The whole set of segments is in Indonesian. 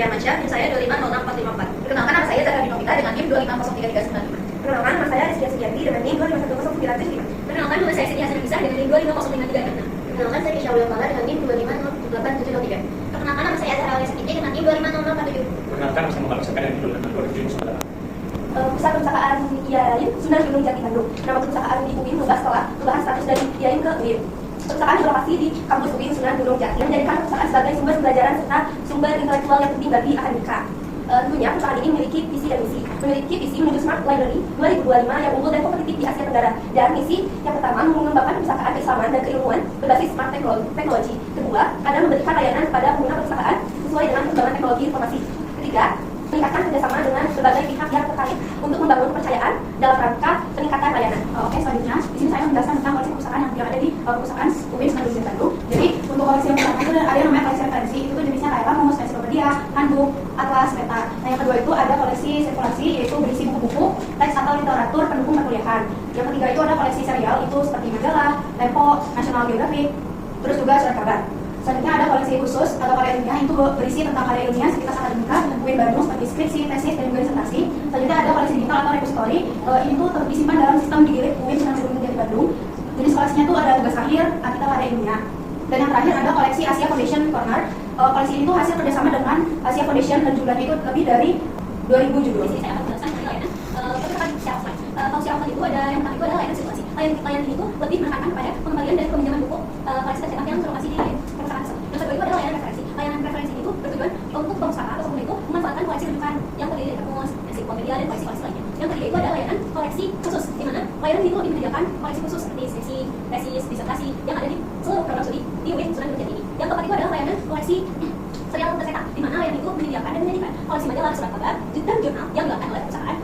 Firmansyah, NIM saya 250644. Perkenalkan, nama saya Zahra Dinofita dengan NIM 250335. Perkenalkan, nama saya Rizky Sugianti dengan NIM 25100975. Perkenalkan, nama saya Siti Hasan Bisa dengan NIM 250536. Perkenalkan, saya Kisha Wulandala dengan NIM 258703. Perkenalkan, nama saya Azhar Aulia Sakiti dengan NIM 250047. Perkenalkan, nama saya Muhammad Saka dengan NIM 2507. Pusat Perpustakaan IAIN Sunan Gunung Jati Bandung. Nama perpustakaan di UIN membahas status dari IAIN ke UIN. Perpustakaan berlokasi di kampus UIN Sunan Gunung Jati yang menjadikan perpustakaan sebagai sumber pembelajaran serta sumber intelektual yang penting bagi akademika. Tentunya perpustakaan ini memiliki visi dan misi. Memiliki visi menuju Smart Library 2025 yang unggul dan kompetitif di Asia Tenggara. Dan misi yang pertama, mengembangkan perpustakaan keislaman dan keilmuan berbasis smart teknologi. Kedua, adalah memberikan layanan kepada pengguna perpustakaan sesuai dengan perkembangan teknologi informasi. Ketiga, meningkatkan kerjasama dengan berbagai pihak yang terkait untuk membangun kepercayaan dalam rangka peningkatan layanan. Oke, selanjutnya di sini saya menjelaskan tentang koleksi perpustakaan yang ada di perpustakaan UIN Sunan Gunung Jati Bandung. Jadi untuk koleksi yang pertama itu ada yang namanya koleksi referensi, itu jenisnya kayak kamus, ensiklopedia, handbook, atlas, peta. Nah yang kedua itu ada koleksi sirkulasi, yaitu berisi buku-buku, teks atau literatur pendukung perkuliahan. Yang ketiga itu ada koleksi serial, itu seperti majalah, Tempo, National Geographic, terus juga surat kabar. Selanjutnya ada koleksi khusus atau karya ilmiah, itu berisi tentang karya ilmiah sekitar akademika UIN Bandung seperti skripsi, tesis, dan juga disertasi. Selanjutnya ada koleksi digital atau repository, ini tuh disimpan dalam sistem digilit UIN Sunan Gunung Jati Bandung. Jenis koleksinya tuh ada tugas akhir, artikel karya ilmiah. Dan yang terakhir ada koleksi Asia Foundation Corner. Koleksi ini tuh hasil kerjasama dengan Asia Foundation dan jumlahnya itu lebih dari 2000 judul. Di sini saya akan menjelaskan tentang layanan perpustakaan secara offline. Kalau secara offline itu ada yang pertama itu adalah layanan sirkulasi. Layanan ini itu lebih menekankan kepada pengembalian dan peminjaman buku koleksi tercetak yang terlokasi di perpustakaan tersebut. Yang kedua itu adalah layanan referensi. Layanan referensi itu bertujuan untuk pemustaka atau pengguna itu memanfaatkan koleksi rujukan yang terdiri dari kamus, ensiklopedia, dan koleksi-koleksi lainnya. Yang ketiga itu adalah layanan koleksi khusus, di mana layanan itu lebih menyediakan koleksi khusus seperti skripsi, tesis, disertasi yang ada di seluruh program studi di UIN Sunan Gunung Jati ini. Yang keempat itu adalah layanan koleksi serial tercetak, di mana layanan itu menyediakan dan menyajikan koleksi majalah, surat kabar, dan jurnal yang dilakukan oleh perpustakaan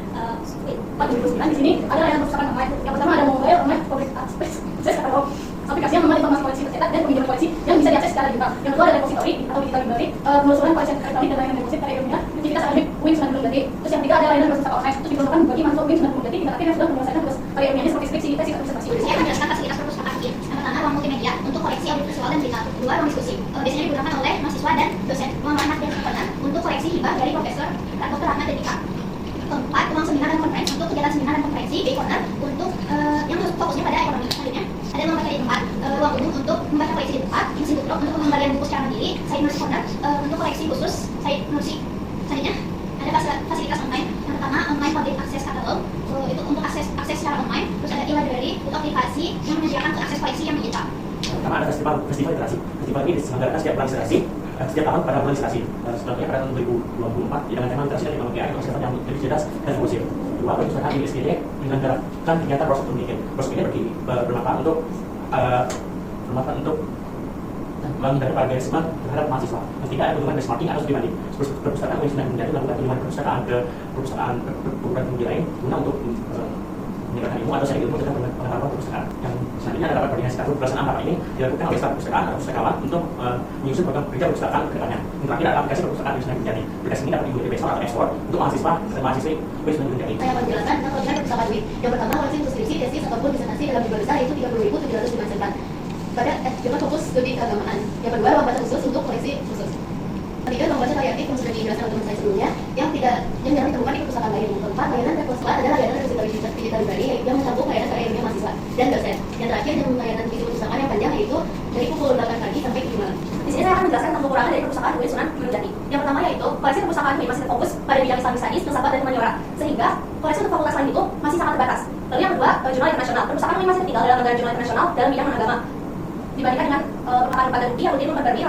UIN. Di sini ada layanan perpustakaan online. Yang pertama ada mobile online public access katalog, aplikasi yang memuat informasi koleksi tercetak dan peminjaman koleksi yang bisa diakses secara digital. Yang kedua ada repository atau digital library, penelusuran koleksi elektronik dan layanan deposit karya ilmiah aktivitas akademik UIN Sunan Gunung Jati. Terus yang ketiga ada layanan perpustakaan online, itu diperuntukkan bagi mahasiswa UIN Sunan Gunung Jati tingkat akhir yang sudah menyelesaikan tugas karya ilmiahnya seperti skripsi, tesis, atau disertasi. Saya akan menjelaskan fasilitas perpustakaan UIN. Yang pertama, ruang multimedia untuk koleksi audiovisual dan digital. Kedua, ruang diskusi. Biasanya digunakan oleh mahasiswa dan dosen. Ruang ranah dan partner untuk koleksi hibah dari Profesor Dr. Ahmad Dedika. Keempat, ruang seminar dan konferensi untuk kegiatan seminar dan konferensi. B corner untuk yang fokusnya pada ekonomi. Selanjutnya ada ruang baca di tempat, ruang umum untuk membaca koleksi di tempat, Insidi Bookshop untuk pengembalian buku secara mandiri, Side Nurse Corner untuk koleksi khusus, Side Nurse. Selanjutnya ada fasilitas online. Yang pertama, online public access catalog, itu untuk akses secara online. Terus ada e-library untuk aplikasi yang menyediakan akses koleksi yang digital. Pertama ada festival literasi. Festival ini diselenggarakan setiap bulan literasi, setiap tahun pada bulan literasi. Selanjutnya pada tahun 2024 dengan tema literasi dan ekonomi kreatif kesehatan yang lebih cerdas dan inklusif. Kedua, perpustakaan di SPD menyelenggarakan kegiatan proses communication. Proses ini bermanfaat untuk menghindari paralelisme terhadap mahasiswa. Ketiga, ada kunjungan benchmarking atau studi banding. Perpustakaan UIN Sunan Gunung Jati melakukan kunjungan perpustakaan ke perpustakaan tinggi lain guna untuk meningkatkan ilmu atau sharing ilmu tentang pengetahuan perpustakaan. Yang selanjutnya ada rapat koordinasi kartu pelaksanaan rapat ini dilakukan oleh staf perpustakaan atau pustakawan untuk menyusun program kerja perpustakaan ke depannya. Yang terakhir ada aplikasi perpustakaan UIN Sunan Gunung Jati. Aplikasi ini dapat diunduh di Play Store atau App Store untuk mahasiswa dan mahasiswi UIN Sunan Gunung Jati. Saya akan menjelaskan tentang koleksi perpustakaan UIN. Yang pertama, koleksi untuk skripsi, tesis, ataupun disertasi dalam jumlah besar yaitu 30.700 pada jumlah fokus studi keagamaan. Yang kedua, ruang baca khusus untuk koleksi khusus. Ketiga, ruang baca variatif yang sudah dijelaskan oleh teman saya sebelumnya, yang jarang ditemukan di perpustakaan lain. Keempat, layanan repository adalah layanan digital library yang mencakup layanan karya ilmiah mahasiswa dan dosen. Yang terakhir, yang layanan visi perpustakaan yang panjang yaitu dari pukul 8 pagi sampai 7 malam. Di sini saya akan menjelaskan tentang kekurangan dari perpustakaan UIN Sunan Gunung Jati. Yang pertama yaitu koleksi perpustakaan UIN masih fokus pada bidang Islamic Studies, filsafat, dan humaniora, sehingga koleksi untuk fakultas lain itu masih sangat terbatas. Lalu yang kedua, jurnal internasional. Perpustakaan UIN masih tertinggal dalam lembaga jurnal internasional dalam bidang agama dibandingkan dengan perpustakaan lembaga dunia, rutin lembaga BI,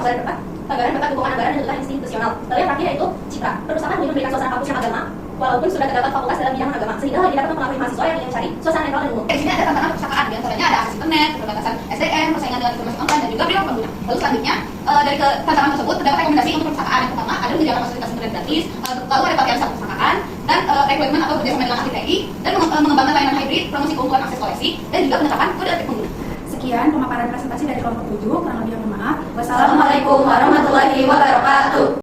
anggaran bakat dukungan anggaran dan juga institusional. Lalu yang terakhir yaitu citra. Perpustakaan UIN memberikan suasana kampus yang agama, walaupun sudah terdapat fakultas dalam bidang agama, sehingga lebih dapat mempengaruhi mahasiswa yang ingin mencari suasana netral dan umum. Di sini ada tantangan perpustakaan, di antaranya ada akses internet, keterbatasan SDM, persaingan dengan informasi online, dan juga perilaku pengguna. Lalu selanjutnya dari tantangan tersebut terdapat rekomendasi untuk perpustakaan. Yang pertama ada menyediakan fasilitas internet gratis, lalu ada pelatihan usaha perpustakaan, dan rekrutmen atau kerjasama dengan ahli TI, dan mengembangkan layanan hybrid, promosi keunggulan akses koleksi, dan juga penetapan kode etik pengguna. Sekian pemaparan presentasi dari kelompok 7, kurang lebih mohon maaf. Wassalamualaikum warahmatullahi wabarakatuh.